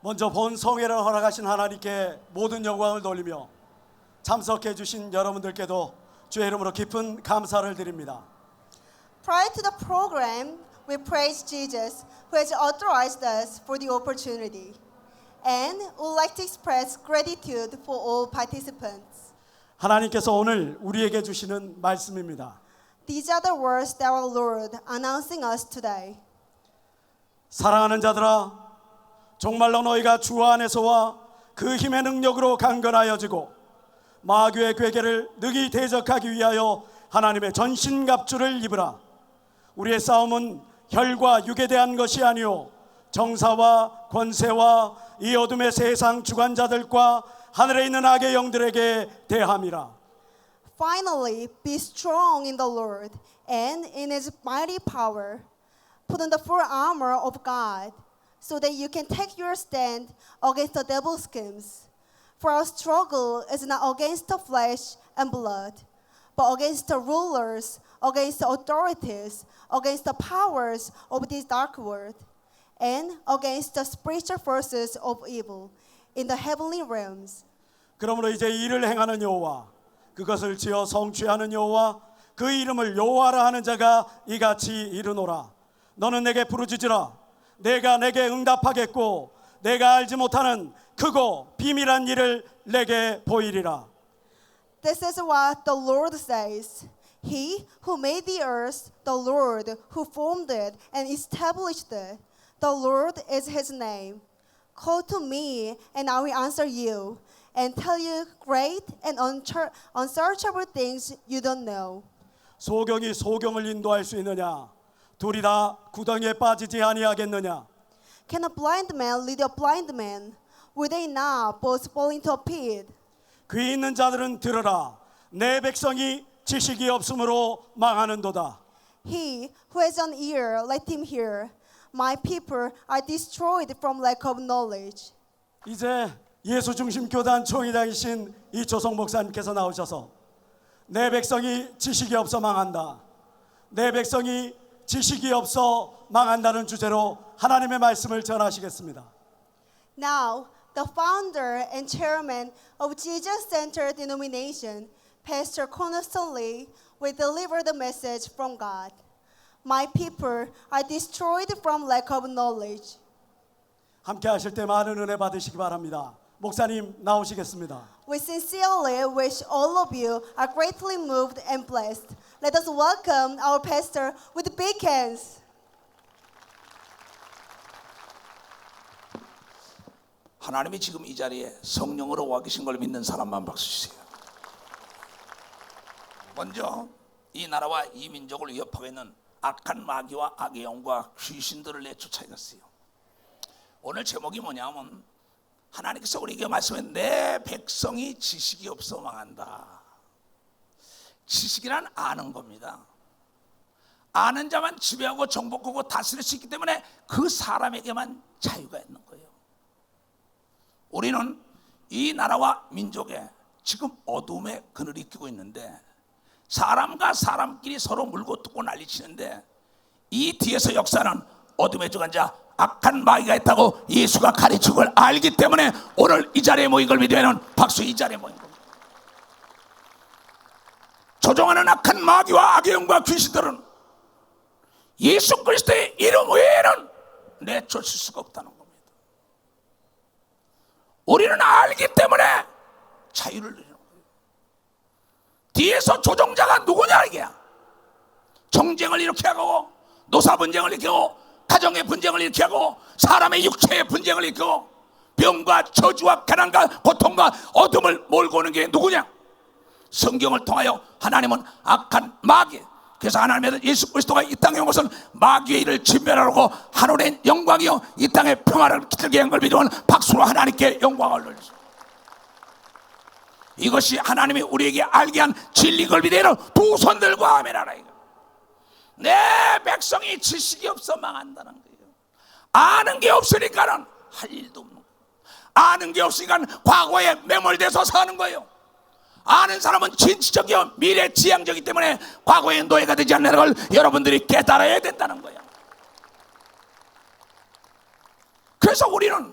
먼저 본 성회를 허락하신 하나님께 모든 영광을 돌리며 참석해 주신 여러분들께도 주의 이름으로 깊은 감사를 드립니다. Prior to the program, we praise Jesus, who has authorized us for the opportunity, and would like to express gratitude for all participants. 하나님께서 오늘 우리에게 주시는 말씀입니다. These are the words that our Lord announcing us today. 사랑하는 자들아, 정말로 너희가 주 안에서와 그 힘의 능력으로 강건하여지고 마귀의 괴계를 능히 대적하기 위하여 하나님의 전신갑주를 입으라. 우리의 싸움은 혈과 육에 대한 것이 아니요 정사와 권세와 이 어둠의 세상 주관자들과 하늘에 있는 악의 영들에게 대함이라. Finally, be strong in the Lord and in His mighty power. Put on the full armor of God, so that you can take your stand against the devil's schemes. For our struggle is not against the flesh and blood, but against the rulers, against the authorities, against the powers of this dark world, and against the spiritual forces of evil in the heavenly realms. 그러므로 이제 일을 행하는 여호와, 그것을 지어 성취하는 여호와, 그 이름을 여호와라 하는 자가 이같이 이르노라. 너는 내게 부르짖으라. 내가 내게 응답하겠고 내가 알지 못하는 크고 비밀한 일을 내게 보이리라. This is what the Lord says. He who made the earth, the Lord who formed it and established it. The Lord is His name. Call to me and I will answer you and tell you great and unsearchable things you don't know. 소경이 소경을 인도할 수 있느냐? 둘이 다 구덩이에 빠지지 아니하겠느냐? Can a blind man lead a blind man? Will they not both fall into a pit? 귀 있는 자들은 들으라. 내 백성이 지식이 없으므로 망하는도다. He who has an ear, let him hear. My people are destroyed from lack of knowledge. 이제 예수 중심 교단 총회장이신 이초성 목사님께서 나오셔서 내 백성이 지식이 없어 망한다. 내 백성이 지식이 없어 망한다는 주제로 하나님의 말씀을 전하시겠습니다. Now, the founder and chairman of Jesus-centered denomination, Pastor Cornerstone Lee, will deliver the message from God. My people are destroyed from lack of knowledge. 함께 하실 때 많은 은혜 받으시기 바랍니다. 목사님 나오시겠습니다. We sincerely wish all of you are greatly moved and blessed. Let us welcome our pastor with big hands. 하나님이 지금 이 자리에 성령으로 와 계신 걸 믿는 사람만 박수 주세요. 먼저 이 나라와 이 민족을 위협하고 있는 악한 마귀와 악의 영과 귀신들을 내쫓아갔어요. 오늘 제목이 뭐냐면 하나님께서 우리에게 말씀해 내 백성이 지식이 없어 망한다. 지식이란 아는 겁니다. 아는 자만 지배하고 정복하고 다스릴 수 있기 때문에 그 사람에게만 자유가 있는 거예요. 우리는 이 나라와 민족에 지금 어둠의 그늘이 끼고 있는데 사람과 사람끼리 서로 물고 뜯고 난리치는데 이 뒤에서 역사는 어둠의 주관자 악한 마귀가 있다고 예수가 가르친 걸 알기 때문에 오늘 이 자리에 모인 걸 믿으면 박수. 이 자리에 모인 겁니다. 조종하는 악한 마귀와 악의 영과 귀신들은 예수 그리스도의 이름 외에는 내쫓을 수가 없다는 겁니다. 우리는 알기 때문에 자유를 누리는 거예요. 뒤에서 조종자가 누구냐 이게야. 정쟁을 일으켜 하고 노사 분쟁을 일으키고 가정의 분쟁을 일으키고 사람의 육체의 분쟁을 일으키고 병과 저주와 가난과 고통과 어둠을 몰고 오는 게 누구냐? 성경을 통하여 하나님은 악한 마귀, 그래서 하나님의 예수 그리스도가 이 땅에 온 것은 마귀의 일을 진멸하고 하늘의 영광이요 이 땅에 평화를 기들게 한 걸 믿으면 박수로 하나님께 영광을 돌리소. 이것이 하나님이 우리에게 알게 한 진리 걸비대로 두 손 들고 아멘하라. 내 백성이 지식이 없어 망한다는 거예요. 아는 게 없으니까는 할 일도 없는 거예요. 아는 게 없으니까 과거에 매몰돼서 사는 거예요. 아는 사람은 진취적이요 미래지향적이기 때문에 과거의 노예가 되지 않는 걸 여러분들이 깨달아야 된다는 거예요. 그래서 우리는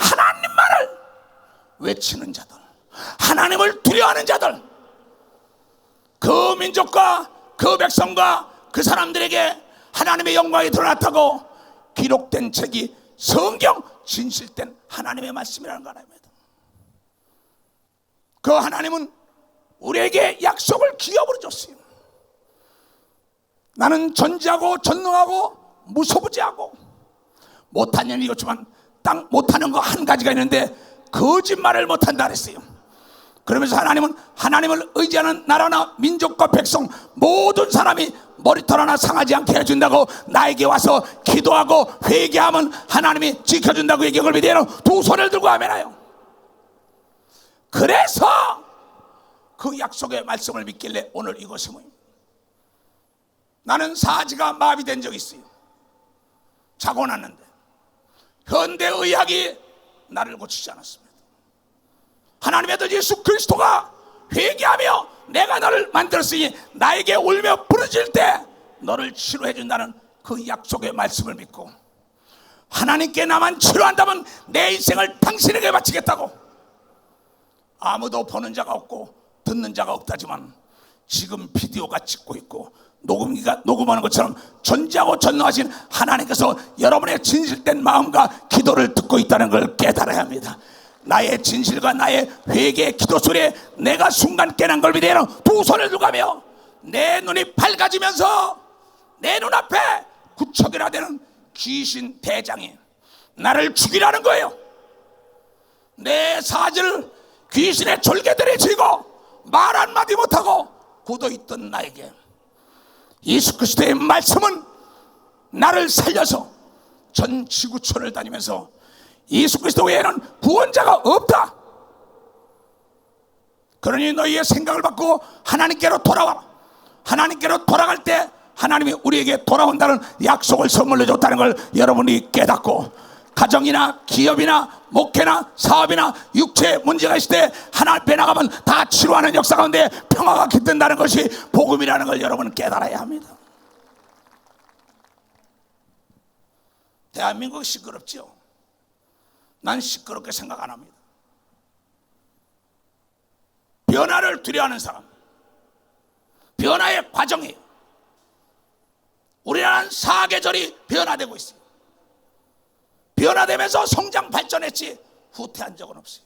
하나님만을 외치는 자들, 하나님을 두려워하는 자들, 그 민족과 그 백성과 그 사람들에게 하나님의 영광이 드러났다고 기록된 책이 성경, 진실된 하나님의 말씀이라는 거 아닙니다. 그 하나님은 우리에게 약속을 기업으로 줬어요. 나는 전지하고 전능하고 무소부지하고 못한 일은 이렇지만 딱 못하는 거 한 가지가 있는데 거짓말을 못한다 그랬어요. 그러면서 하나님은 하나님을 의지하는 나라나 민족과 백성 모든 사람이 머리털 하나 상하지 않게 해준다고, 나에게 와서 기도하고 회개하면 하나님이 지켜준다고 얘기한 믿어요. 두 손을 들고 아멘하요. 그래서 그 약속의 말씀을 믿길래 오늘 이곳에 모입니다. 나는 사지가 마비된 적이 있어요. 자고 났는데 현대의학이 나를 고치지 않았습니다. 하나님의 아들 예수 그리스도가 회개하며 내가 너를 만들었으니 나에게 울며 부르짖을 때 너를 치료해 준다는 그 약속의 말씀을 믿고, 하나님께 나만 치료한다면 내 인생을 당신에게 바치겠다고, 아무도 보는 자가 없고 듣는 자가 없다지만 지금 비디오가 찍고 있고 녹음기가 녹음하는 것처럼 전지하고 전능하신 하나님께서 여러분의 진실된 마음과 기도를 듣고 있다는 걸 깨달아야 합니다. 나의 진실과 나의 회개의 기도 소리에 내가 순간 깨난 걸 믿어요. 두 손을 들고가며 내 눈이 밝아지면서 내 눈앞에 구척이나 되는 귀신 대장이 나를 죽이라는 거예요. 내 사지를 귀신의 졸개들이 쥐고 말 한마디 못하고 굳어있던 나에게 예수 그리스도의 말씀은 나를 살려서 전 지구촌을 다니면서 예수 그리스도 외에는 구원자가 없다. 그러니 너희의 생각을 바꾸고 하나님께로 돌아와라. 하나님께로 돌아갈 때 하나님이 우리에게 돌아온다는 약속을 선물로 줬다는 걸 여러분이 깨닫고, 가정이나 기업이나 목회나 사업이나 육체에 문제가 있을 때 하나님 앞에 나가면 다 치료하는 역사 가운데 평화가 깃든다는 것이 복음이라는 걸 여러분은 깨달아야 합니다. 대한민국 시끄럽죠? 난 시끄럽게 생각 안 합니다. 변화를 두려워하는 사람, 변화의 과정이에요. 우리나라는 사계절이 변화되고 있어요. 변화되면서 성장 발전했지 후퇴한 적은 없어요.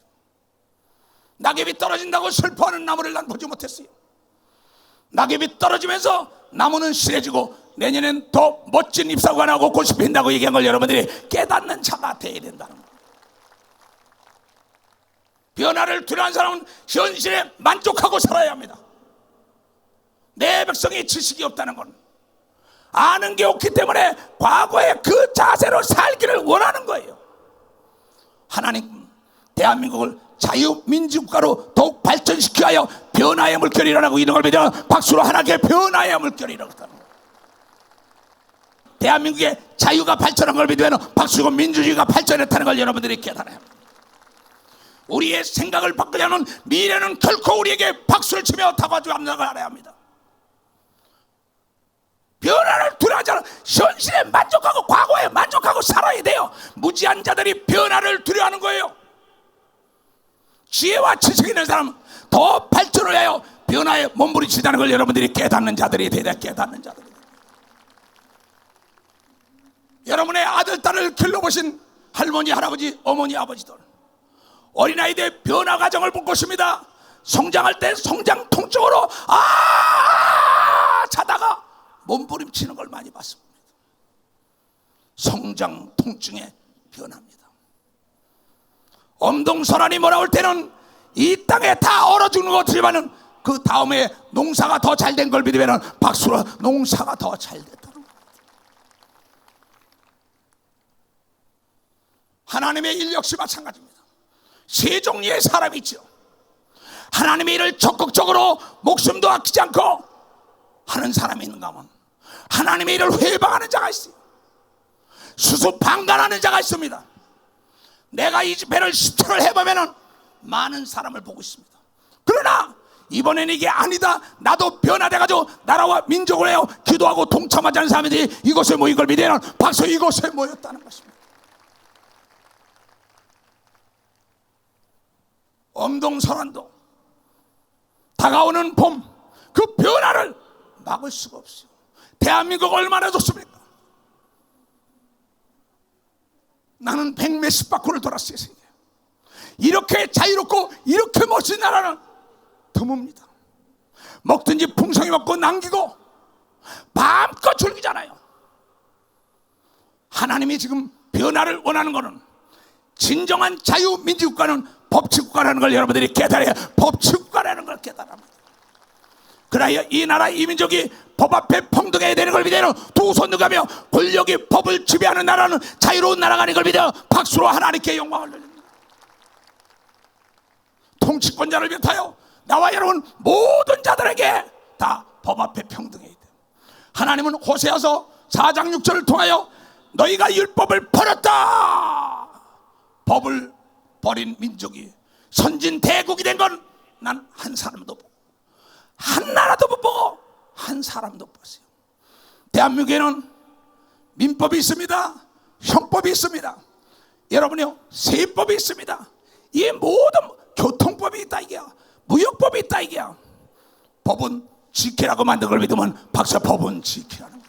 낙엽이 떨어진다고 슬퍼하는 나무를 난 보지 못했어요. 낙엽이 떨어지면서 나무는 실해지고 내년엔 더 멋진 잎사구가 나고 꽃이 핀다고 얘기한 걸 여러분들이 깨닫는 자가 되어야 된다는 거예요. 변화를 두려워하는 사람은 현실에 만족하고 살아야 합니다. 내 백성이 지식이 없다는 건 아는 게 없기 때문에 과거의 그 자세로 살기를 원하는 거예요. 하나님 대한민국을 자유민주국가로 더욱 발전시켜야 하여 변화의 물결이 일어나고 이런 걸 믿어 박수로 하나님께 변화의 물결이 일어났다는 거예요. 대한민국의 자유가 발전한 걸 믿으면 박수고 민주주의가 발전했다는 걸 여러분들이 깨달아야 합니다. 우리의 생각을 바꾸려는 미래는 결코 우리에게 박수를 치며 다가오지 않는 걸 알아야 합니다. 변화를 두려워하지 않아 현실에 만족하고 과거에 만족하고 살아야 돼요. 무지한 자들이 변화를 두려워하는 거예요. 지혜와 지식이 있는 사람은 더 발전을 해요. 변화에 몸부림치다는 걸 여러분들이 깨닫는 자들이 되야 돼. 깨닫는 자들이. 여러분의 아들, 딸을 길러보신 할머니, 할아버지, 어머니, 아버지들, 어린아이들의 변화 과정을 볼 것입니다. 성장할 때 성장 통증으로 자다가 몸부림치는 걸 많이 봤습니다. 성장 통증의 변화입니다. 엄동설한이 몰아올 때는 이 땅에 다 얼어 죽는 것 같지만은 그 다음에 농사가 더 잘 된 걸 믿으면 박수로 농사가 더 잘 됐다는 겁니다. 하나님의 일 역시 마찬가지입니다. 세 종류의 사람이 있죠. 하나님의 일을 적극적으로 목숨도 아끼지 않고 하는 사람이 있는가 하면 하나님의 일을 회방하는 자가 있어요. 수수방관하는 자가 있습니다. 내가 이 집회를 10차를 해보면 많은 사람을 보고 있습니다. 그러나 이번에는 이게 아니다, 나도 변화돼가지고 나라와 민족을 해요 기도하고 동참하지 않는 사람들이 이곳에 모인 걸 믿으면 박수 이곳에 모였다는 것입니다. 엄동설환도 다가오는 봄, 그 변화를 막을 수가 없어요. 대한민국 얼마나 좋습니까? 나는 100몇십 바퀴를 돌았어요. 세계. 이렇게 자유롭고 이렇게 멋진 나라는 드뭅니다. 먹든지 풍성히 먹고 남기고 마음껏 즐기잖아요. 하나님이 지금 변화를 원하는 것은 진정한 자유민주국가는 법치국가라는 걸 여러분들이 깨달아야, 법치국가라는 걸 깨달아야. 그래야 이 나라 이 민족이 법 앞에 평등해야 되는 걸 믿어요. 두 손 들가며 권력이 법을 지배하는 나라는 자유로운 나라가 아닌 걸 믿어 박수로 하나님께 영광을 돌립니다. 통치권자를 비롯하여 나와 여러분 모든 자들에게 다 법 앞에 평등해야 돼. 하나님은 호세아서 4장 6절을 통하여 너희가 율법을 버렸다. 법을 버린 민족이 선진 대국이 된 건 난 한 사람도 보고 한 나라도 못 보고 한 사람도 못 봤어요. 대한민국에는 민법이 있습니다. 형법이 있습니다. 여러분요, 세법이 있습니다. 이 모든 교통법이 있다 이게야. 무역법이 있다 이게야. 법은 지키라고 만든 걸 믿으면 박사 법은 지키라는 거야.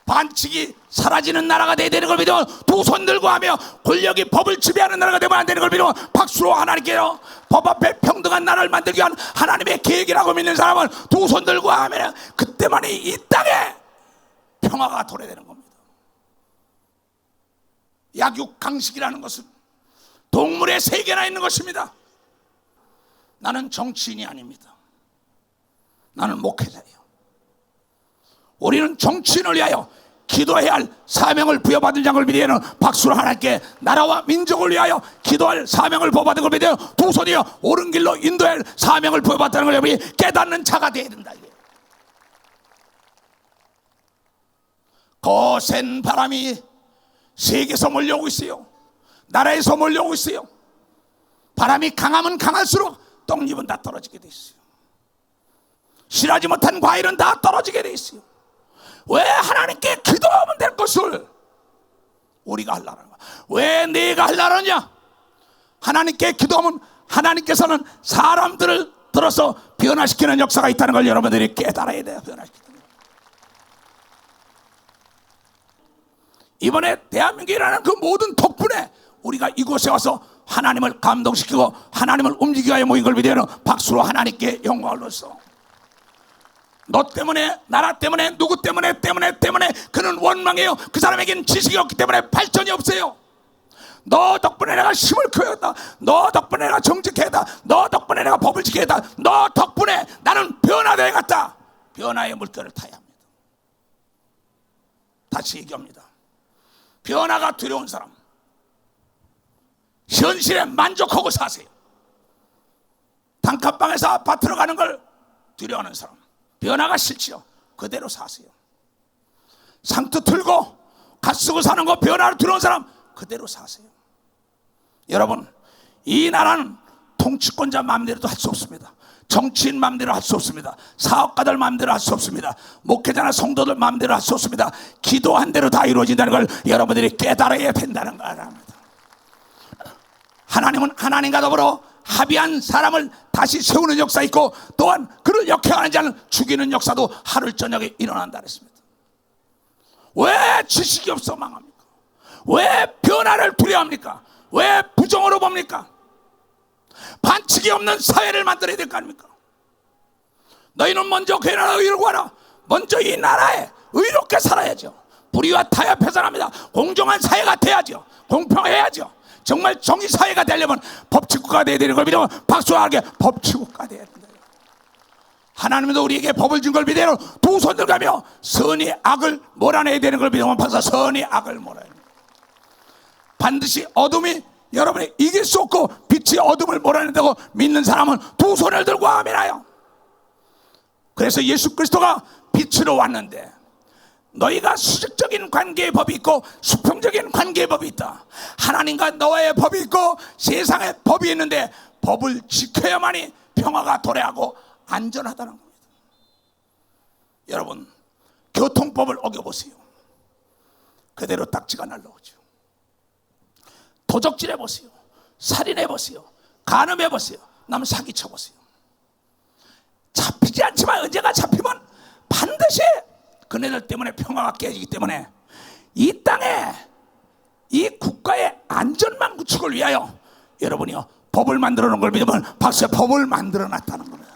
반칙이 사라지는 나라가 돼야 되는 걸 믿으면 두 손 들고 하며 권력이 법을 지배하는 나라가 되면 안 되는 걸 믿으면 박수로 하나님께요 법 앞에 평등한 나라를 만들기 위한 하나님의 계획이라고 믿는 사람은 두 손 들고 하면 그때만이 이 땅에 평화가 도래되는 겁니다. 약육강식이라는 것은 동물의 세계나 있는 것입니다. 나는 정치인이 아닙니다. 나는 목회자예요. 우리는 정치인을 위하여 기도해야 할 사명을 부여받은 자를 믿어야 박수로 하나님께 나라와 민족을 위하여 기도할 사명을 부여받은 걸 믿어요. 두 손이여 옳은 길로 인도할 사명을 부여받다는 걸 여러분이 깨닫는 자가 되어야 된다. 거센 바람이 세계에서 몰려오고 있어요. 나라에서 몰려오고 있어요. 바람이 강하면 강할수록 떡잎은 다 떨어지게 돼 있어요. 실하지 못한 과일은 다 떨어지게 돼 있어요. 왜 하나님께 기도하면 될 것을 우리가 하려는 거야? 왜 내가 하려느냐? 하나님께 기도하면 하나님께서는 사람들을 들어서 변화시키는 역사가 있다는 걸 여러분들이 깨달아야 돼요. 변화시키는 거. 이번에 대한민국이라는 그 모든 덕분에 우리가 이곳에 와서 하나님을 감동시키고 하나님을 움직이기 위하여 모인 걸 믿어요. 박수로 하나님께 영광을 넣었어. 너 때문에, 나라 때문에, 누구 때문에 그는 원망해요. 그 사람에게는 지식이 없기 때문에 발전이 없어요. 너 덕분에 내가 힘을 키웠다. 너 덕분에 내가 정직했다. 너 덕분에 내가 법을 지켰다. 너 덕분에 나는 변화되어 갔다. 변화의 물결을 타야 합니다. 다시 얘기합니다. 변화가 두려운 사람, 현실에 만족하고 사세요. 단칸방에서 아파트로 가는 걸 두려워하는 사람, 변화가 싫지요. 그대로 사세요. 상투 틀고 갓 쓰고 사는 거 변화를 두려운 사람 그대로 사세요. 여러분, 이 나라는 통치권자 마음대로도 할 수 없습니다. 정치인 마음대로 할 수 없습니다. 사업가들 마음대로 할 수 없습니다. 목회자나 성도들 마음대로 할 수 없습니다. 기도한 대로 다 이루어진다는 걸 여러분들이 깨달아야 된다는 거랍니다. 하나님은 하나님과 더불어 합의한 사람을 다시 세우는 역사 있고 또한 그를 역행하는 자는 죽이는 역사도 하루 저녁에 일어난다 그랬습니다. 왜 지식이 없어 망합니까? 왜 변화를 두려워합니까? 왜 부정으로 봅니까? 반칙이 없는 사회를 만들어야 될 거 아닙니까? 너희는 먼저 괜한 의를 구하라. 먼저 이 나라에 의롭게 살아야죠. 불의와 타협 해산합니다. 공정한 사회가 돼야죠. 공평해야죠. 정말 정의사회가 되려면 법치국가가 돼야 되는 걸 믿으면 박수하게 법치국가가 돼야 된다. 하나님도 우리에게 법을 준 걸 믿으면 두 손 들가며 선이 악을 몰아내야 되는 걸 믿으면 박수 선이 악을 몰아내야 됩니다. 반드시 어둠이 여러분이 이길 수 없고 빛이 어둠을 몰아낸다고 믿는 사람은 두 손을 들고 아멘하여. 그래서 예수 그리스도가 빛으로 왔는데 너희가 수직적인 관계의 법이 있고 수평적인 관계의 법이 있다. 하나님과 너와의 법이 있고 세상의 법이 있는데 법을 지켜야만이 평화가 도래하고 안전하다는 겁니다. 여러분, 교통법을 어겨보세요. 그대로 딱지가 날라오죠. 도적질해보세요. 살인해보세요. 간음해 보세요. 남 사기쳐 보세요. 잡히지 않지만 언제가 잡히면 반드시 그네들 때문에 평화가 깨지기 때문에 이 땅에 이 국가의 안전만 구축을 위하여 여러분이요 법을 만들어 놓은 걸 믿으면 박수에 법을 만들어 놨다는 겁니다.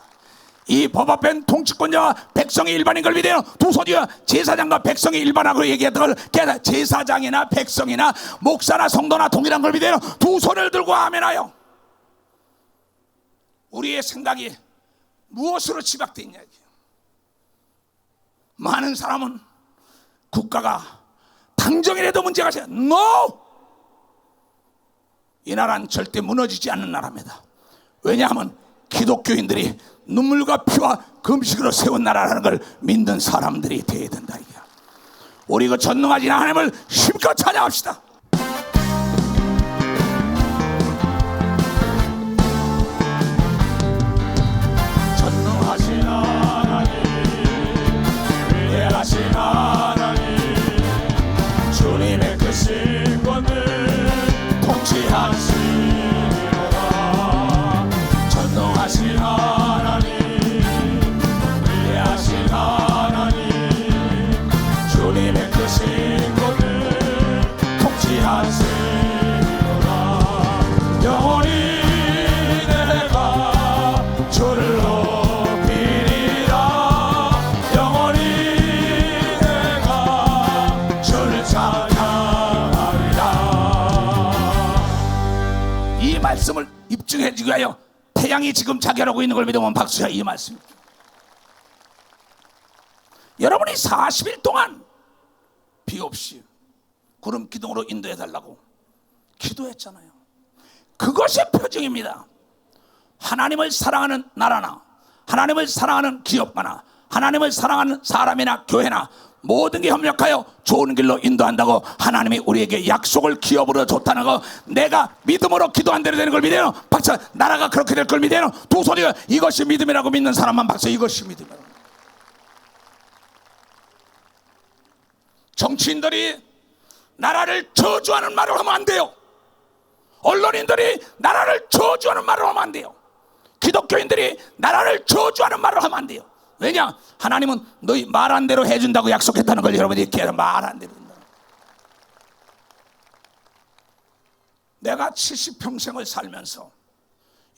이 법 앞엔 통치권자와 백성이 일반인 걸 믿어요. 두 손이요 제사장과 백성이 일반하고 얘기했던 걸 제사장이나 백성이나 목사나 성도나 동일한 걸 믿어요. 두 손을 들고 아멘하여. 우리의 생각이 무엇으로 집약되어 있냐. 많은 사람은 국가가 당정이라도 문제가 있어요. NO! 이 나라는 절대 무너지지 않는 나라입니다. 왜냐하면 기독교인들이 눈물과 피와 금식으로 세운 나라라는 걸 믿는 사람들이 되어야 된다. 우리 그 전능하신 하나님을 힘껏 찬양합시다. 전능하신 하나님, 위대하신 하나님, 주님의 그 신권을 통치하시리로다. 전능하신 하나님, 위대하신 하나님, 주님의 그 신권을 통치하시리로다. 영원히 내가 주를 높이리라. 영원히 내가 주를 찬양하리라. 이 말씀을 입증해주기 위하여 태양이 지금 자결하고 있는 걸 믿으면 박수야. 이 말씀입니다. 여러분이 40일 동안 비 없이 구름 기둥으로 인도해달라고 기도했잖아요. 그것이 표징입니다. 하나님을 사랑하는 나라나 하나님을 사랑하는 기업가나 하나님을 사랑하는 사람이나 교회나 모든 게 협력하여 좋은 길로 인도한다고 하나님이 우리에게 약속을 기업으로 줬다는 거 내가 믿음으로 기도한 대로 되는 걸 믿어요. 박수. 나라가 그렇게 될 걸 믿어요. 두 손이가 이것이 믿음이라고 믿는 사람만 박수. 이것이 믿음이라고. 정치인들이 나라를 저주하는 말을 하면 안 돼요. 언론인들이 나라를 저주하는 말을 하면 안 돼요. 기독교인들이 나라를 저주하는 말을 하면 안 돼요. 왜냐? 하나님은 너희 말한 대로 해준다고 약속했다는 걸 여러분이 이렇게 말한 대로 된다. 내가 70평생을 살면서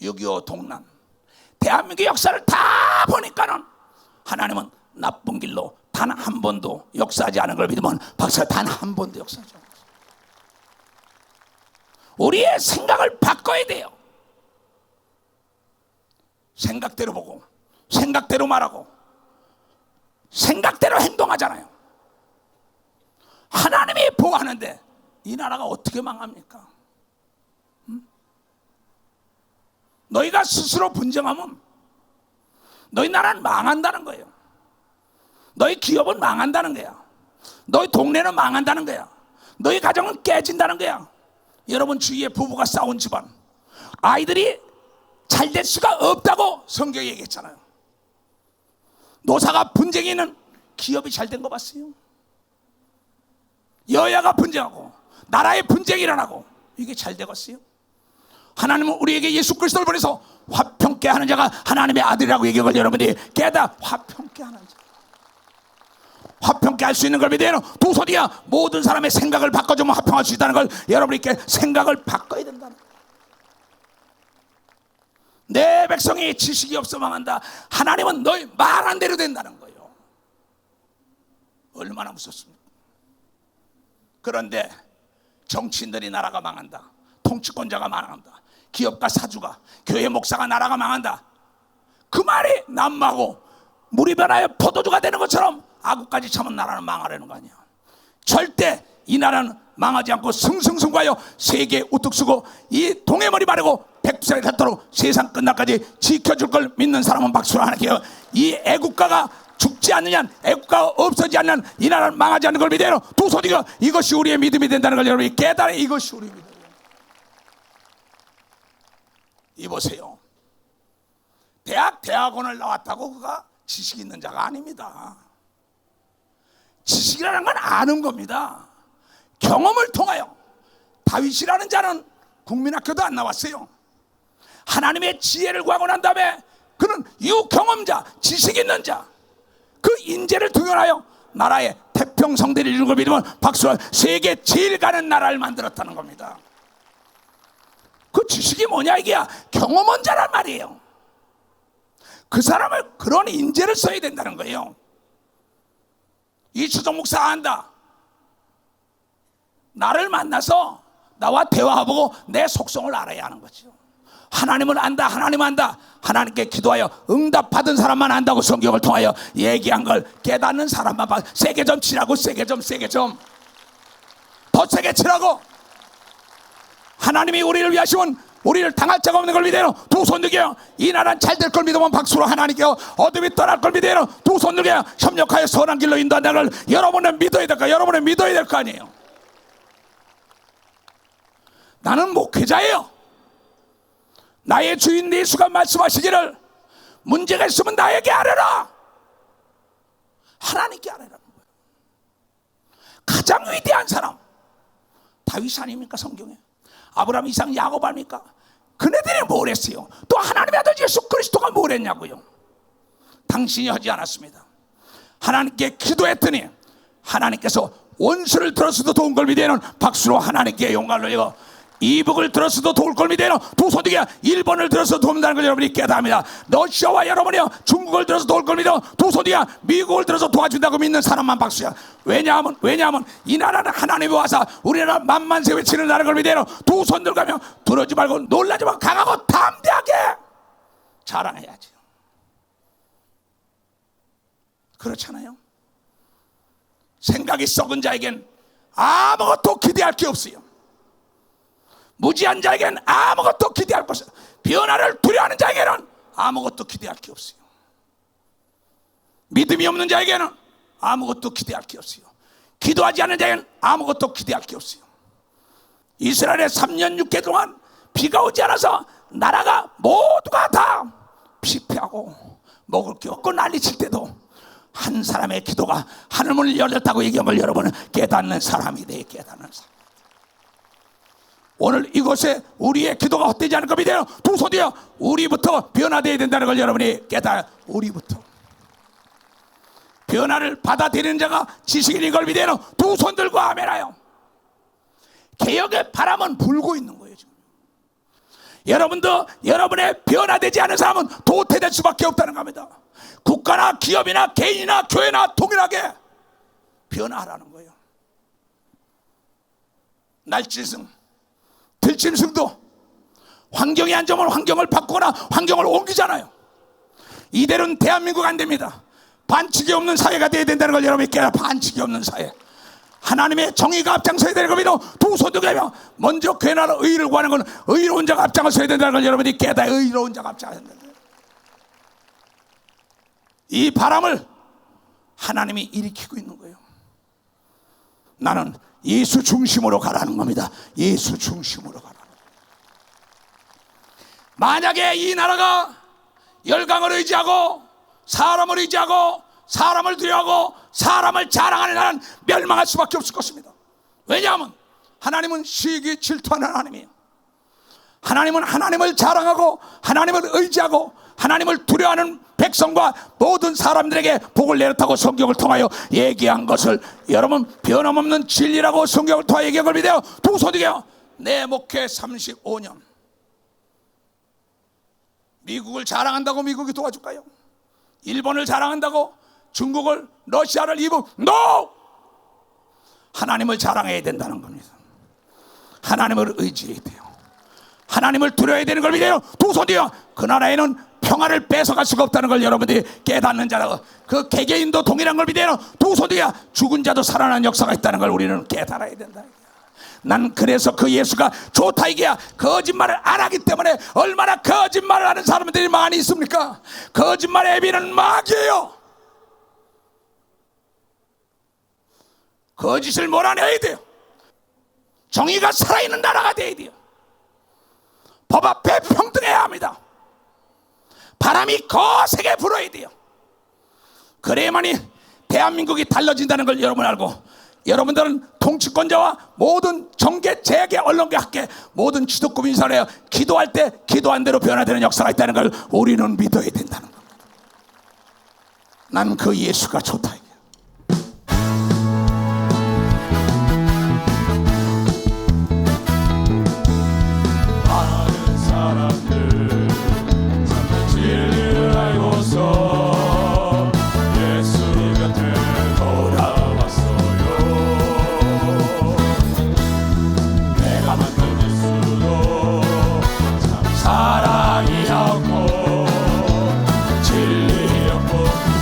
6.25 동란 대한민국 역사를 다 보니까는 하나님은 나쁜 길로 단 한 번도 역사하지 않은 걸 믿으면 박사 단 한 번도 역사하지 않았어요. 우리의 생각을 바꿔야 돼요. 생각대로 보고 생각대로 말하고 생각대로 행동하잖아요. 하나님이 보호하는데 이 나라가 어떻게 망합니까? 너희가 스스로 분쟁하면 너희 나라는 망한다는 거예요. 너희 기업은 망한다는 거야. 너희 동네는 망한다는 거야. 너희 가정은 깨진다는 거야. 여러분 주위에 부부가 싸운 집안 아이들이 잘 될 수가 없다고 성경이 얘기했잖아요. 노사가 분쟁이 있는 기업이 잘 된 거 봤어요? 여야가 분쟁하고 나라의 분쟁이 일어나고 이게 잘 되겠어요? 하나님은 우리에게 예수 그리스도를 보내서 화평케 하는 자가 하나님의 아들이라고 얘기한 여러분들이 깨닫 화평케 하는 자. 화평케 할 수 있는 걸 믿어요. 두 손이야 모든 사람의 생각을 바꿔주면 화평할 수 있다는 걸 여러분이 생각을 바꿔야 된다는 거예요. 내 백성이 지식이 없어 망한다. 하나님은 너희 말한 대로 된다는 거예요. 얼마나 무섭습니까? 그런데 정치인들이 나라가 망한다. 통치권자가 망한다. 기업가 사주가 교회 목사가 나라가 망한다. 그 말이 남마고 물이 변하여 포도주가 되는 것처럼 아구까지 참은 나라는 망하려는 거 아니야. 절대 이 나라는 망하지 않고 승승승과하여 세계에 우뚝 서고 이 동해머리 마르고 백두산이 닿도록 세상 끝날까지 지켜줄 걸 믿는 사람은 박수를 하나 해요. 이 애국가가 죽지 않느냐, 애국가가 없어지지 않는 이 나라는 망하지 않는 걸 믿어요. 두 손이가 이것이 우리의 믿음이 된다는 걸 여러분이 깨달아. 이것이 우리의 믿음이에요. 이보세요. 대학원을 나왔다고 그가 지식 있는 자가 아닙니다. 지식이라는 건 아는 겁니다. 경험을 통하여. 다윗이라는 자는 국민학교도 안 나왔어요. 하나님의 지혜를 구하고 난 다음에 그는 유경험자, 지식 있는 자, 그 인재를 동원하여 나라의 태평성대를 이루는 걸 믿으면 박수와 세계 제일 가는 나라를 만들었다는 겁니다. 그 지식이 뭐냐, 이게 경험한 자란 말이에요. 그 사람을 그런 인재를 써야 된다는 거예요. 이추종 목사 안다. 나를 만나서 나와 대화하고 내 속성을 알아야 하는 거죠. 하나님을 안다, 하나님 안다. 하나님께 기도하여 응답받은 사람만 안다고 성경을 통하여 얘기한 걸 깨닫는 사람만 봐. 세게 좀 치라고, 세게 좀 더 세게 치라고. 하나님이 우리를 위하시면 우리를 당할 자가 없는 걸 믿어요. 두 손 들게요. 이 나라는 잘 될 걸 믿으면 박수로 하나님께 어둠이 떠날 걸 믿어요. 두 손 들게요. 협력하여 선한 길로 인도한다는 걸 여러분은 믿어야 될까? 여러분은 믿어야 될 거 아니에요. 나는 목회자예요. 나의 주인 예수가 말씀하시기를 문제가 있으면 나에게 아뢰라. 하나님께 아뢰라는 거예요. 가장 위대한 사람 다윗 아닙니까? 성경에 아브라함, 이삭, 야곱 아닙니까? 그네들이 뭘 했어요? 또 하나님의 아들 예수 그리스도가 뭘 했냐고요? 당신이 하지 않았습니다. 하나님께 기도했더니 하나님께서 원수를 들었어도 도운 걸 믿어요. 박수로 하나님께 영광을 돌리고, 이북을 들었어도 도울 걸 믿어요. 두 손 들게. 일본을 들어서 도움다는 걸 여러분이 깨닫습니다. 러시아와 여러분이요 중국을 들어서 도울 걸 믿어. 두 손 들게. 미국을 들어서 도와준다고 믿는 사람만 박수야. 왜냐하면 이 나라는 하나님이 와서 우리나라 만만세 외치는 나라를 걸 믿어요. 두 손 들가며 두려지 말고 놀라지 말고 강하고 담대하게 자랑해야지. 그렇잖아요. 생각이 썩은 자에겐 아무것도 기대할 게 없어요. 무지한 자에게는 아무것도 기대할 것이 없어요. 변화를 두려워하는 자에게는 아무것도 기대할 게 없어요. 믿음이 없는 자에게는 아무것도 기대할 게 없어요. 기도하지 않는 자에게는 아무것도 기대할 게 없어요. 이스라엘에 3년 6개월 동안 비가 오지 않아서 나라가 모두가 다 피폐하고 먹을 게 없고 난리칠 때도 한 사람의 기도가 하늘문을 열렸다고 얘기한 걸 여러분은 깨닫는 사람이 돼. 깨닫는 사람. 오늘 이곳에 우리의 기도가 헛되지 않을 겁니다. 두 손 뒤에 우리부터 변화되어야 된다는 걸 여러분이 깨달아요. 우리부터 변화를 받아들이는 자가 지식인인 걸 믿어요. 두 손 들고 아멘하여. 개혁의 바람은 불고 있는 거예요. 지금 여러분도 여러분의 변화되지 않은 사람은 도태될 수밖에 없다는 겁니다. 국가나 기업이나 개인이나 교회나 동일하게 변화하라는 거예요. 날짐승, 들짐승도 환경이 안 좋으면 환경을 바꾸거나 환경을 옮기잖아요. 이대로는 대한민국 안 됩니다. 반칙이 없는 사회가 되어야 된다는 걸 여러분이 깨달아. 반칙이 없는 사회, 하나님의 정의가 앞장서야 되는 겁니다. 두 손 들고 먼저 괜한 의를 구하는 건 의로운 자가 앞장서야 된다는 걸 여러분이 깨달아. 의로운 자가 앞장서야 된다. 이 바람을 하나님이 일으키고 있는 거예요. 나는 예수 중심으로 가라는 겁니다. 예수 중심으로 가라. 만약에 이 나라가 열강을 의지하고 사람을 의지하고 사람을 두려워하고 사람을 자랑하는 나라는 멸망할 수밖에 없을 것입니다. 왜냐하면 하나님은 시기 질투하는 하나님이에요. 하나님은 하나님을 자랑하고 하나님을 의지하고 하나님을 두려워하는 백성과 모든 사람들에게 복을 내렸다고 성경을 통하여 얘기한 것을 여러분 변함없는 진리라고 성경을 통하여 얘기한 걸 믿어요. 두 손이게요. 내 목회 35년 미국을 자랑한다고 미국이 도와줄까요? 일본을 자랑한다고 중국을, 러시아를, 이북, NO! 하나님을 자랑해야 된다는 겁니다. 하나님을 의지해야 돼요. 하나님을 두려워야 되는 걸 믿어요. 두 손이요. 그 나라에는 평화를 뺏어갈 수가 없다는 걸 여러분들이 깨닫는 자라고. 그 개개인도 동일한 걸 믿어요. 두 손이야. 죽은 자도 살아나는 역사가 있다는 걸 우리는 깨달아야 된다. 난 그래서 그 예수가 좋다 이게야. 거짓말을 안 하기 때문에. 얼마나 거짓말을 하는 사람들이 많이 있습니까? 거짓말의 애비는 마귀예요. 거짓을 몰아내야 돼요. 정의가 살아있는 나라가 돼야 돼요. 법 앞에 평등해야 합니다. 바람이 거세게 불어야 돼요. 그래야만이 대한민국이 달라진다는 걸 여러분 알고 여러분들은 통치권자와 모든 정계, 재계, 언론계, 학계 모든 기독교 인사를 기도할 때 기도한 대로 변화되는 역사가 있다는 걸 우리는 믿어야 된다는 겁니다. 난 그 예수가 좋다. 많은 사람들 참된 진리를 알고서 예수 곁에 돌아왔어요. 내가 만든 예수도 참 사랑이었고 진리였고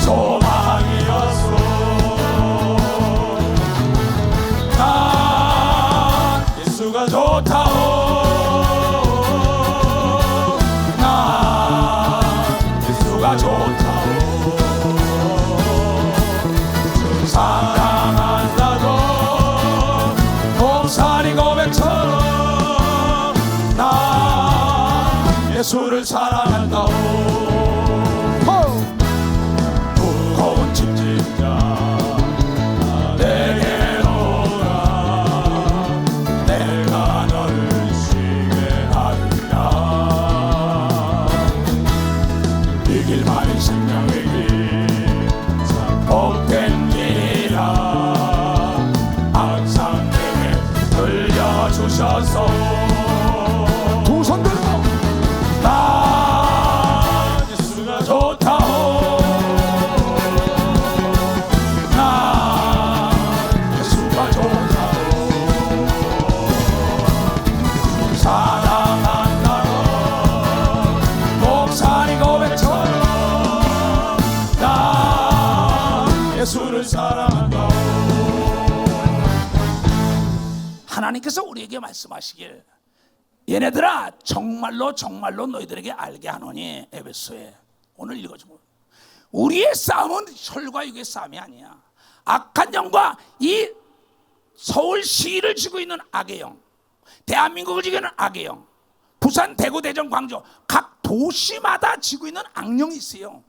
소망이었어. 난 예수가 좋다오. 좋다오. 사랑한다고 곱살이 고백처럼 나 예수를 사랑한다오. 무거운 짐진자 내게 오라. 내가 너를 쉬게 하리라. 이 길만이 생명의 길 참 복된 길이라. 항상 내게 들려주셔서 두 손 들고 나 예수가 좋다오. 나 예수가 좋다오. 사랑한다고 목사님 고백처럼 예수를 사랑한다. 하나님께서 우리에게 말씀하시길 얘네들아 정말로 정말로 너희들에게 알게 하노니. 에베소에 오늘 읽어주고 우리의 싸움은 혈과 육의 싸움이 아니야. 악한 영과 이 서울시를 쥐고 있는 악의 영, 대한민국을 쥐고 있는 악의 영, 부산, 대구, 대전, 광주 각 도시마다 쥐고 있는 악령이 있어요.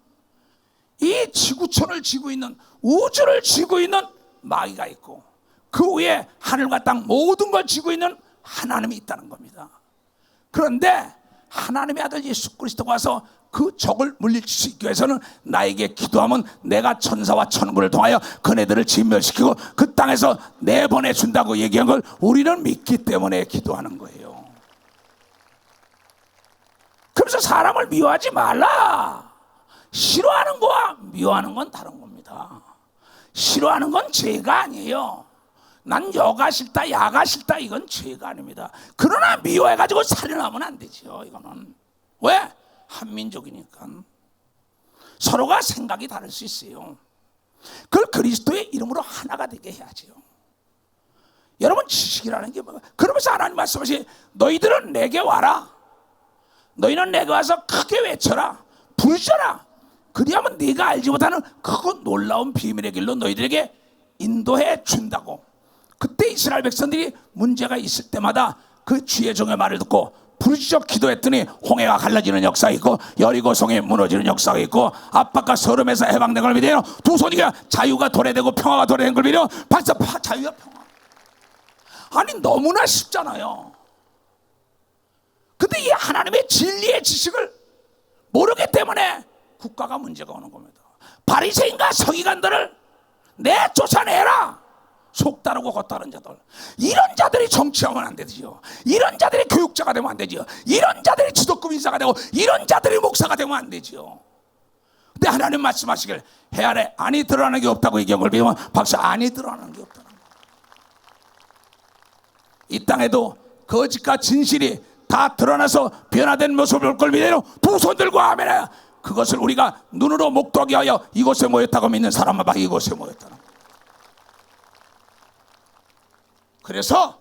이 지구촌을 쥐고 있는, 우주를 쥐고 있는 마귀가 있고 그 위에 하늘과 땅 모든 걸 쥐고 있는 하나님이 있다는 겁니다. 그런데 하나님의 아들 예수 그리스도가 와서 그 적을 물리칠 수 있기 위해서는 나에게 기도하면 내가 천사와 천군을 통하여 그네들을 진멸시키고 그 땅에서 내보내준다고 얘기한 걸 우리는 믿기 때문에 기도하는 거예요. 그래서 사람을 미워하지 말라. 싫어하는 거와 미워하는 건 다른 겁니다. 싫어하는 건 죄가 아니에요. 난 여가 싫다, 야가 싫다, 이건 죄가 아닙니다. 그러나 미워해가지고 살인하면 안 되죠. 이거는 왜? 한민족이니까. 서로가 생각이 다를 수 있어요. 그걸 그리스도의 이름으로 하나가 되게 해야죠. 여러분, 지식이라는 게 뭐야? 그러면서 하나님 말씀하시, 너희들은 내게 와라. 너희는 내게 와서 크게 외쳐라, 부르셔라. 그리하면 네가 알지 못하는 크고 놀라운 비밀의 길로 너희들에게 인도해 준다고. 그때 이스라엘 백성들이 문제가 있을 때마다 그 주의 종의 말을 듣고 부르짖어 기도했더니 홍해가 갈라지는 역사가 있고 여리고성이 무너지는 역사가 있고 압박과 서름에서 해방된 걸 믿어요. 두 손이가 자유가 도래되고 평화가 도래된 걸 믿어요. 벌써 자유와 평화. 아니 너무나 쉽잖아요. 근데 이 하나님의 진리의 지식을 모르기 때문에 국가가 문제가 오는 겁니다. 바리새인과 서기관들을 내쫓아내라. 속 따르고 겉 따른 자들, 이런 자들이 정치하면 안 되지요. 이런 자들이 교육자가 되면 안 되지요. 이런 자들이 지도급 인사가 되고 이런 자들이 목사가 되면 안 되지요. 근데 하나님 말씀하시길 해 아래 안이 드러나는 게 없다고 얘기한 걸 배우면 박사 안이 드러나는 게 없다는 거예요. 이 땅에도 거짓과 진실이 다 드러나서 변화된 모습을 볼 걸 믿어요. 두 손 들고 아멘해. 그것을 우리가 눈으로 목도하게 하여 이곳에 모였다고 믿는 사람마다 이곳에 모였다는 거예요. 그래서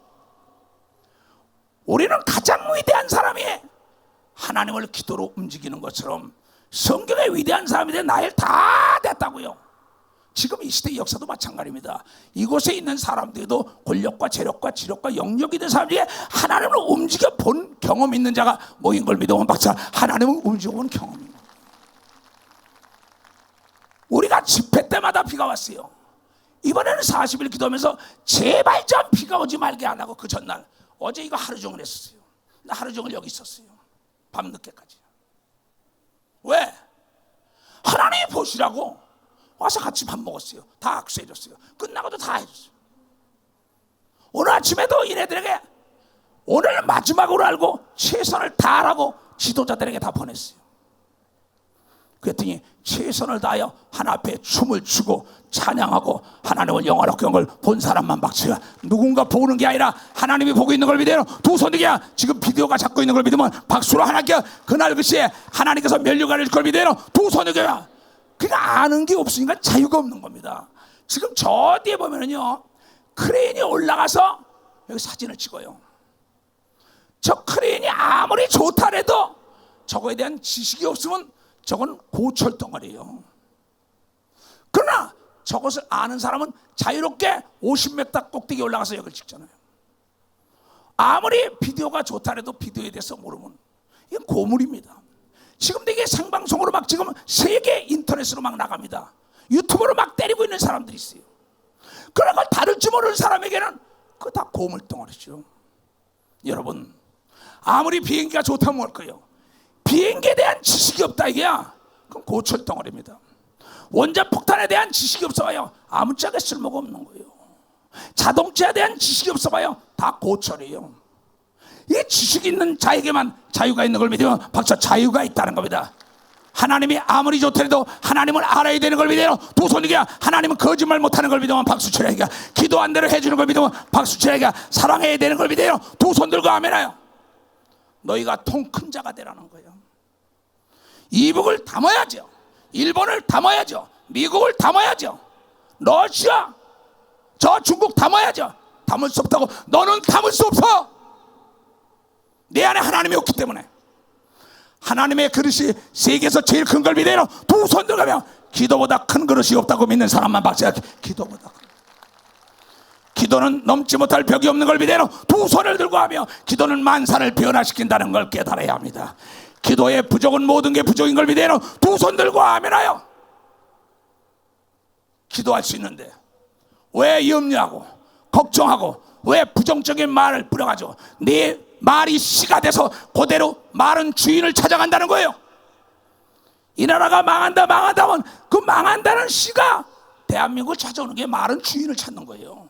우리는 가장 위대한 사람이 하나님을 기도로 움직이는 것처럼 성경의 위대한 사람이 나일 다 됐다고요. 지금 이 시대의 역사도 마찬가지입니다. 이곳에 있는 사람들도 권력과 재력과 지력과 영역이 있는 사람들이 하나님을 움직여 본 경험 있는 자가 모인 걸 믿어본 박사, 하나님을 움직여 본 경험입니다. 우리가 집회 때마다 비가 왔어요. 이번에는 40일 기도하면서 제발 좀 비가 오지 말게 안 하고 그 전날 어제 이거 하루 종일 했었어요. 나 하루 종일 여기 있었어요. 밤늦게까지. 왜? 하나님이 보시라고 와서 같이 밥 먹었어요. 다 악수해줬어요. 끝나고도 다 해줬어요. 오늘 아침에도 얘네들에게 오늘 마지막으로 알고 최선을 다하라고 지도자들에게 다 보냈어요. 그랬더니 최선을 다하여 하나 앞에 춤을 추고 찬양하고 하나님을 영원하게 한 걸 본 사람만 박수야. 누군가 보는 게 아니라 하나님이 보고 있는 걸 믿어요. 두 손이야. 지금 비디오가 잡고 있는 걸 믿으면 박수로 하나님께 그날 그 시에 하나님께서 면류관을 줄 걸 믿어요. 두 손이야. 그러니까 아는 게 없으니까 자유가 없는 겁니다. 지금 저 뒤에 보면은요, 크레인이 올라가서 여기 사진을 찍어요. 저 크레인이 아무리 좋다 해도 저거에 대한 지식이 없으면 저건 고철 덩어리예요. 그러나 저것을 아는 사람은 자유롭게 50m 꼭대기 올라가서 여기를 찍잖아요. 아무리 비디오가 좋다 해도 비디오에 대해서 모르면 이건 고물입니다. 지금도 이게 생방송으로 막 지금 세계 인터넷으로 막 나갑니다. 유튜브로 막 때리고 있는 사람들이 있어요. 그런 걸 다룰 줄 모르는 사람에게는 그거 다 고물덩어리죠. 여러분, 아무리 비행기가 좋다면 뭘 거예요. 비행기에 대한 지식이 없다 이게야, 그럼 고철덩어리입니다. 원자폭탄에 대한 지식이 없어봐요, 아무짝에 쓸모가 없는 거예요. 자동차에 대한 지식이 없어봐요, 다 고철이에요. 이 지식 있는 자에게만 자유가 있는 걸 믿으면 박사 자유가 있다는 겁니다. 하나님이 아무리 좋더라도 하나님을 알아야 되는 걸 믿어요. 두 손이야. 하나님은 거짓말 못하는 걸 믿으면 박수 쳐야 해. 기도한 대로 해주는 걸 믿으면 박수 쳐야 해. 사랑해야 되는 걸 믿어요. 두 손 들고 아멘해요. 너희가 통 큰 자가 되라는 거예요. 이북을 담아야죠. 일본을 담아야죠. 미국을 담아야죠. 러시아, 저 중국 담아야죠. 담을 수 없다고. 너는 담을 수 없어. 내 안에 하나님이 없기 때문에. 하나님의 그릇이 세계에서 제일 큰 걸 믿어요. 두 손 들어가면 기도보다 큰 그릇이 없다고 믿는 사람만 박수야. 기도보다 큰. 기도는 넘지 못할 벽이 없는 걸 믿어요. 두 손을 들고 하며 기도는 만사를 변화시킨다는 걸 깨달아야 합니다. 기도의 부족은 모든 게 부족인 걸 믿어요. 두 손 들고 아멘하여. 기도할 수 있는데 왜 염려하고 걱정하고 왜 부정적인 말을 뿌려가지고 네 말이 씨가 돼서 그대로 말은 주인을 찾아간다는 거예요. 이 나라가 망한다 망한다면 그 망한다는 씨가 대한민국을 찾아오는 게 말은 주인을 찾는 거예요.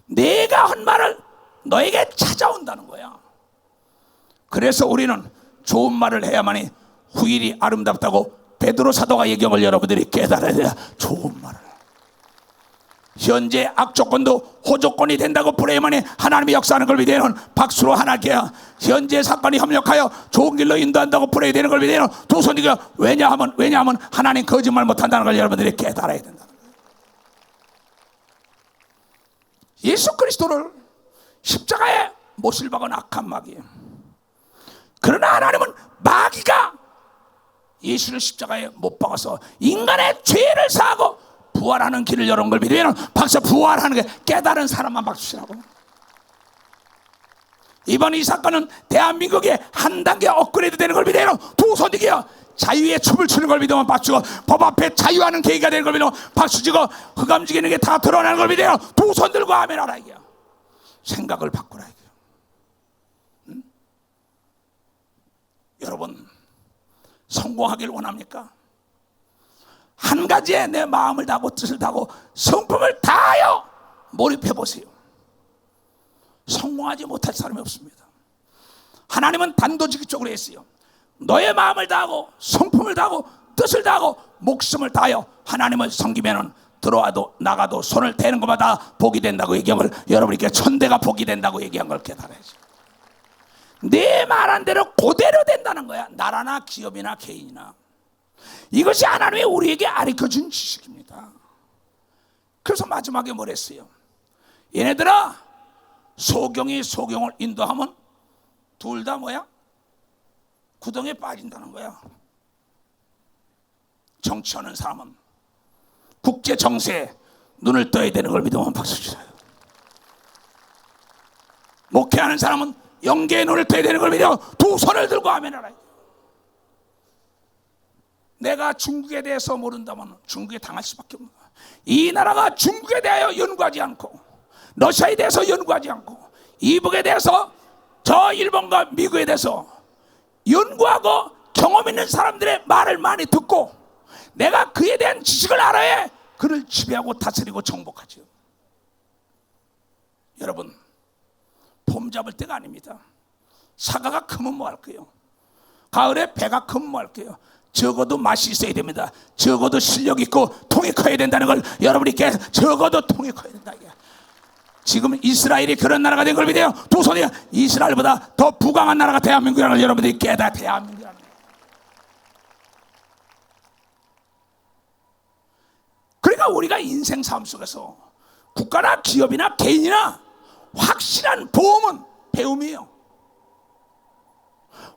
내가 한 말을 너에게 찾아온다는 거야. 그래서 우리는 좋은 말을 해야만이 후일이 아름답다고 베드로 사도가 얘기한 걸 여러분들이 깨달아야 돼요. 좋은 말을. 현재 악조건도 호조건이 된다고 부르야만이 하나님이 역사하는 걸 믿어요. 박수로 하나님께 현재 사건이 협력하여 좋은 길로 인도한다고 부르야 되는 걸 믿어요. 두 손이가 왜냐하면 하나님 거짓말 못한다는 걸 여러분들이 깨달아야 된다. 예수 그리스도를 십자가에 못을 박은 악한 마귀. 그러나 하나님은 마귀가 예수를 십자가에 못 박아서 인간의 죄를 사하고 부활하는 길을 열은 걸 믿으면 박수. 부활하는 게 깨달은 사람만 박수시라고. 이번 이 사건은 대한민국의 한 단계 업그레이드 되는 걸 믿어요. 두 손이기야. 자유의 춤을 추는 걸 믿으면 박수고, 법 앞에 자유하는 계기가 되는 걸 믿으면 박수치고, 흑암지기는 게 다 드러나는 걸 믿어요. 두 손 들고 아멘하라 이게. 생각을 바꾸라 이게. 응? 여러분 성공하길 원합니까? 한 가지에 내 마음을 다하고 뜻을 다하고 성품을 다하여 몰입해 보세요. 성공하지 못할 사람이 없습니다. 하나님은 단도직입적으로 했어요. 너의 마음을 다하고 성품을 다하고 뜻을 다하고 목숨을 다하여 하나님을 섬기면은 들어와도 나가도 손을 대는 것마다 복이 된다고 얘기한 걸 여러분께 천대가 복이 된다고 얘기한 걸 깨달아야죠. 내 말한 대로 그대로 된다는 거야. 나라나 기업이나 개인이나. 이것이 하나님이 우리에게 가르쳐준 지식입니다. 그래서 마지막에 뭘 했어요? 얘네들아, 소경이 소경을 인도하면 둘 다 뭐야? 구덩이에 빠진다는 거야. 정치하는 사람은 국제 정세에 눈을 떠야 되는 걸 믿으면 박수 주세요. 목회하는 사람은 영계의 눈을 떠야 되는 걸 믿어 두 손을 들고 아멘하라. 내가 중국에 대해서 모른다면 중국에 당할 수밖에 없는 거야. 이 나라가 중국에 대하여 연구하지 않고, 러시아에 대해서 연구하지 않고, 이북에 대해서 저 일본과 미국에 대해서 연구하고 경험 있는 사람들의 말을 많이 듣고 내가 그에 대한 지식을 알아야 그를 지배하고 다스리고 정복하죠. 여러분, 폼 잡을 때가 아닙니다. 사과가 크면 뭐 할 거예요? 가을에 배가 크면 뭐 할 거예요? 적어도 맛이 있어야 됩니다. 적어도 실력 있고 통이 커야 된다는 걸 여러분이 적어도 통이 커야 된다. 지금 이스라엘이 그런 나라가 된 걸 믿어요. 두 손이 이스라엘보다 더 부강한 나라가 대한민국이라는 걸 여러분들이 깨달아. 대한민국이라는 걸. 그러니까 우리가 인생 삶 속에서 국가나 기업이나 개인이나 확실한 보험은 배움이에요.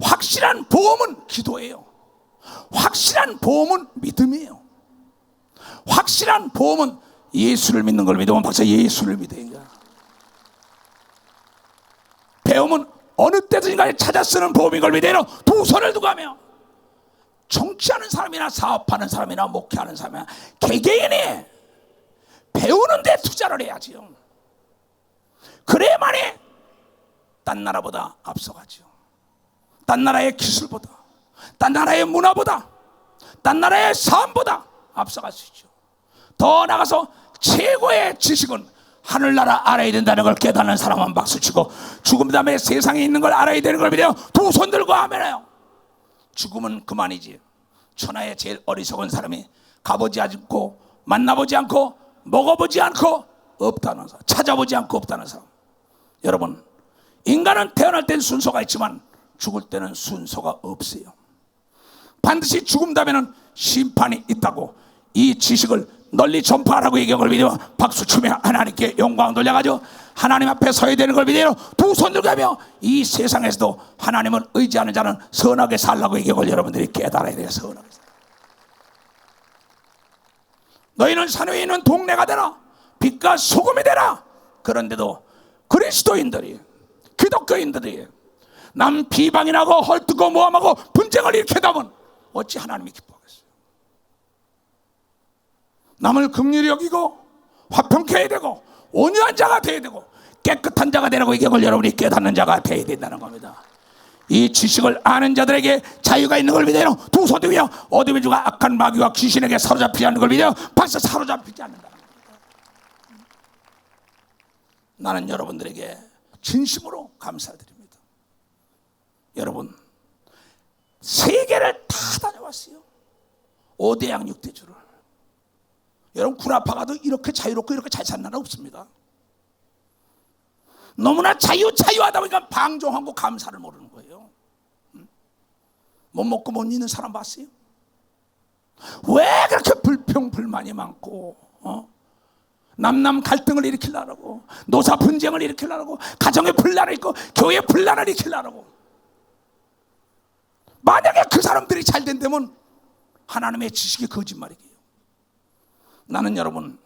확실한 보험은 기도예요. 확실한 보험은 믿음이에요. 확실한 보험은 예수를 믿는 걸 믿으면 박사 예수를 믿어야. 배움은 어느 때든지 찾아 쓰는 보험인 걸 믿어요. 두 손을 두고 하며 정치하는 사람이나 사업하는 사람이나 목회하는 사람이나 개개인이 배우는 데 투자를 해야지요. 그래야만이 딴 나라보다 앞서가죠. 딴 나라의 기술보다, 딴 나라의 문화보다, 딴 나라의 삶보다 앞서갈 수 있죠. 더 나가서 최고의 지식은 하늘나라 알아야 된다는 걸 깨닫는 사람은 박수치고, 죽음 다음에 세상에 있는 걸 알아야 되는 걸 믿어요. 두 손 들고 하면요. 죽음은 그만이지. 천하의 제일 어리석은 사람이 가보지 않고, 만나보지 않고, 먹어보지 않고 없다는 사람, 찾아보지 않고 없다는 사람. 여러분, 인간은 태어날 땐 순서가 있지만 죽을 때는 순서가 없어요. 반드시 죽음 다음에는 심판이 있다고 이 지식을 널리 전파하라고 얘기한 걸 믿어 박수 치며 하나님께 영광 돌려가지고 하나님 앞에 서야 되는 걸 믿어 두 손 들고 하며 이 세상에서도 하나님을 의지하는 자는 선하게 살라고 얘기한 걸 여러분들이 깨달아야 돼요. 선하게 살라. 너희는 산 위에 있는 동네가 되라, 빛과 소금이 되라. 그런데도 그리스도인들이, 기독교인들이 남 비방이 나고 헐뜯고 모함하고 분쟁을 일으켜다면 어찌 하나님이 기뻐하겠어요? 남을 긍휼히 여기고 화평케 해야 되고 온유한 자가 되어야 되고 깨끗한 자가 되라고 이걸 여러분이 깨닫는 자가 되어야 된다는 겁니다. 이 지식을 아는 자들에게 자유가 있는 걸 믿어요. 두 손 들며 어둠의 주가 악한 마귀와 귀신에게 사로잡히지 않는 걸 믿어요. 벌써 사로잡히지 않는다는 겁니다. 나는 여러분들에게 진심으로 감사드립니다. 여러분, 세계를 다 다녀왔어요. 5대양 6대주를. 여러분, 군 아파 가도 이렇게 자유롭고 이렇게 잘 사는 나라 없습니다. 너무나 자유하다 보니까 방종하고 감사를 모르는 거예요. 못 먹고 못 입는 사람 봤어요? 왜 그렇게 불평불만이 많고 남남 갈등을 일으키려고, 노사 분쟁을 일으키려고, 가정의 분란을 일으키고 교회의 분란을 일으키려고. 만약에 그 사람들이 잘 된다면 하나님의 지식이 거짓말이에요. 나는 여러분,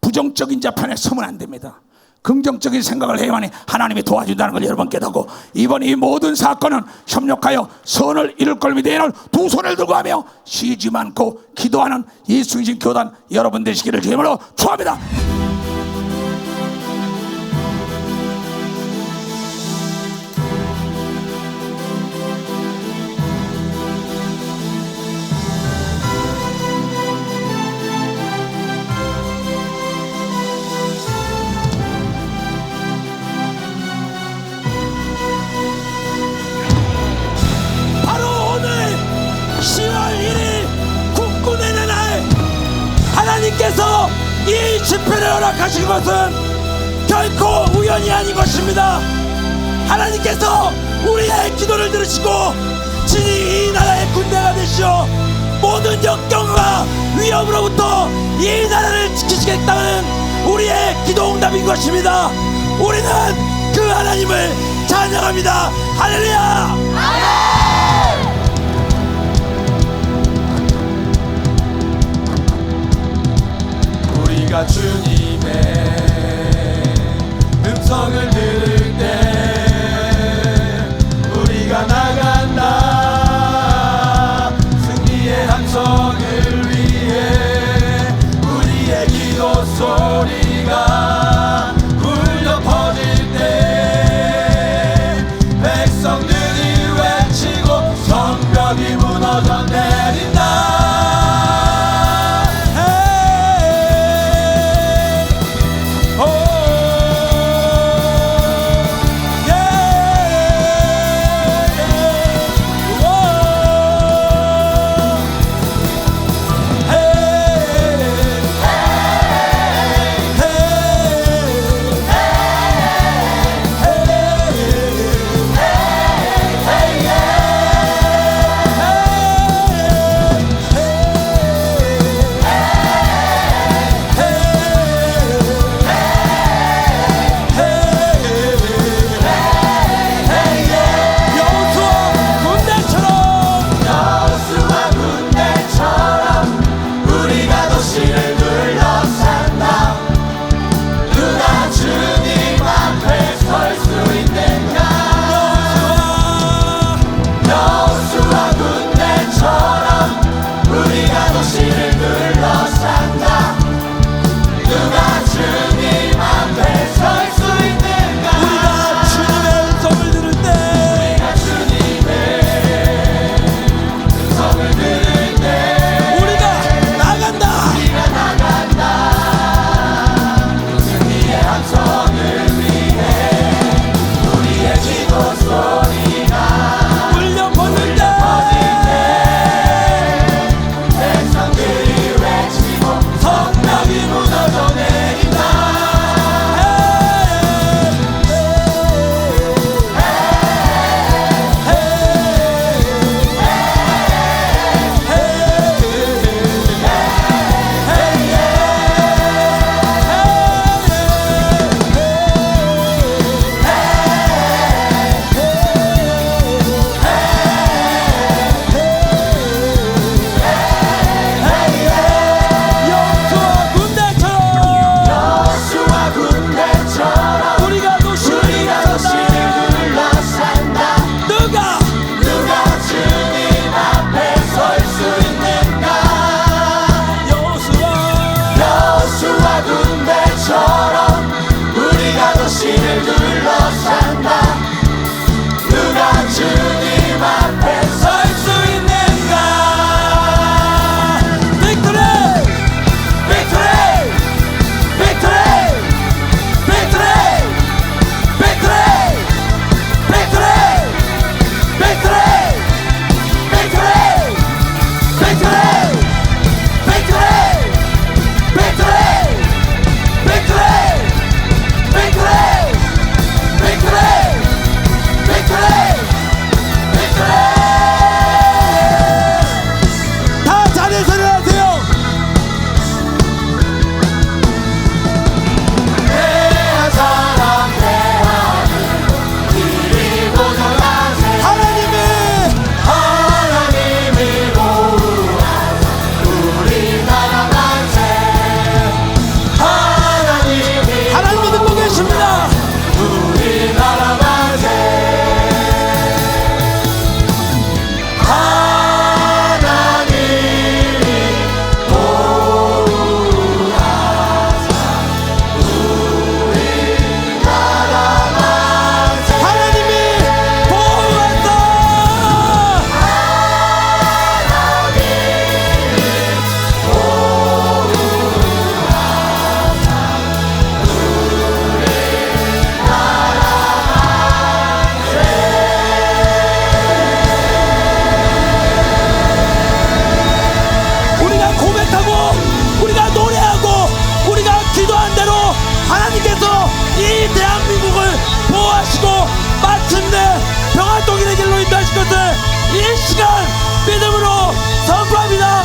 부정적인 자 편에 서면 안 됩니다. 긍정적인 생각을 해야만이 하나님이 도와준다는 걸 여러분 깨닫고, 이번 이 모든 사건은 협력하여 선을 이룰 걸 믿어야 두 손을 들고 하며 쉬지 않고 기도하는 예수인신 교단 여러분 되시기를 주님으로 축원합니다. 하나님께서 이 집회를 허락하신 것은 결코 우연이 아닌 것입니다. 하나님께서 우리의 기도를 들으시고 친히 이 나라의 군대가 되시어 모든 역경과 위협으로부터 이 나라를 지키시겠다는 우리의 기도 응답인 것입니다. 우리는 그 하나님을 찬양합니다. 할렐루야. 우리가 주님의 음성을 들을 때 우리가 나간다. 승리의 함성을 위해 우리의 도시를 둘러싼다. 누가 주님 앞에 설 수 있는가? 우리가 주님의 음성을 들을 때 우리가 주님의 음성을 들을 때 우리가 나간다. 우리가 나간다. 승리의 함성을 위해 우리의 기도 소리가 울려 퍼질 때 백성들이 외치고 성벽이 무너져 내린다. 여호수아 군대처럼 여호수아 군대처럼 우리가 도시를 우리가 도시를 둘러싼다. 누가 누가 주님 앞에 설 수 있는가? 여호수아 여호수아 군대처럼 우리가 도시를 둘러싼다. 누가 주님 앞에 설 수 있는가? 빅토리 Victory! Victory! Victory! Victory! Victory! Victory! Victory! Victory! Victory! Victory! Victory! Victory! Victory! Victory! Victory! 다 자리에 서려하세요. 내 사랑 내 하늘 이리 보존하세. 하나님이 보호하사 우리나라 만세. 하나님이 듣고 계십니다. 우리나라 만세. 하나님이 보호한다. 우리가 고백하고 우리가 노래하고 우리가 기도한 대로 하나님께서 이 대한민국을 보호하시고 마침내 평화 통일의 길로 인도하실 것을 이 시간 믿음으로 선포합니다.